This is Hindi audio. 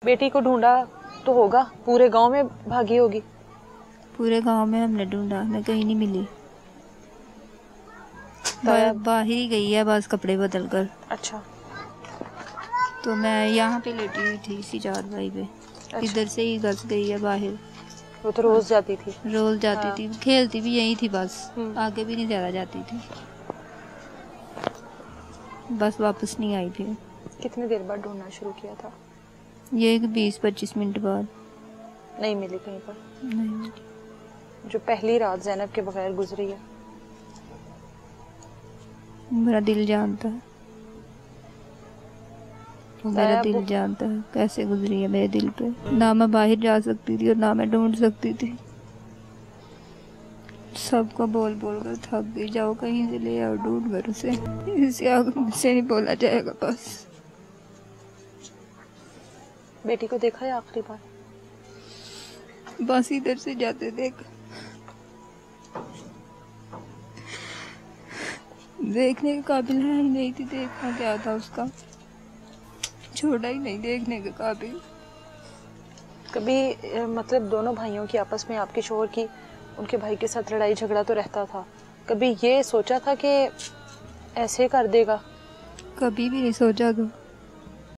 बेटी को ढूंढा तो होगा, पूरे गांव में भागी होगी। पूरे गांव में हमने ढूंढा, हमें कहीं नहीं मिली। बाहर ही गई है बस कपड़े बदल कर। अच्छा। तो मैं यहाँ पे लेटी हुई थी इसी चारपाई पे। अच्छा। इधर से ही घस गई है बाहर। वो तो रोज जाती थी। रोज जाती थी, खेलती भी यही थी बस, आगे भी नहीं ज्यादा जाती थी। बस वापस नहीं आई थी। कितनी देर बाद ढूंढना शुरू किया था? ये 20-25 मिनट बाद। नहीं मिली कहीं पर? नहीं मिली। जो पहली रात ज़ैनब के बगैर गुजरी है, मेरा दिल जानता है, मेरा दिल जानता है कैसे गुजरी है मेरे दिल पे। ना मैं बाहर जा सकती थी और ना मैं ढूंढ सकती थी। सबको बोल बोल कर थक गई, जाओ कहीं से ले आओ ढूंढ कर उसे, इससे आगे मुझसे नहीं बोला जाएगा बस। बेटी को देखा है आखिरी बार? बस इधर से जाते देख, देखने के काबिल है ही नहीं थी। देखना क्या था उसका, छोड़ा ही नहीं देखने के काबिल। कभी मतलब दोनों भाइयों की आपस में, आपके शोहर की उनके भाई के साथ लड़ाई झगड़ा तो रहता था, कभी ये सोचा था कि ऐसे कर देगा? कभी भी नहीं सोचा। तो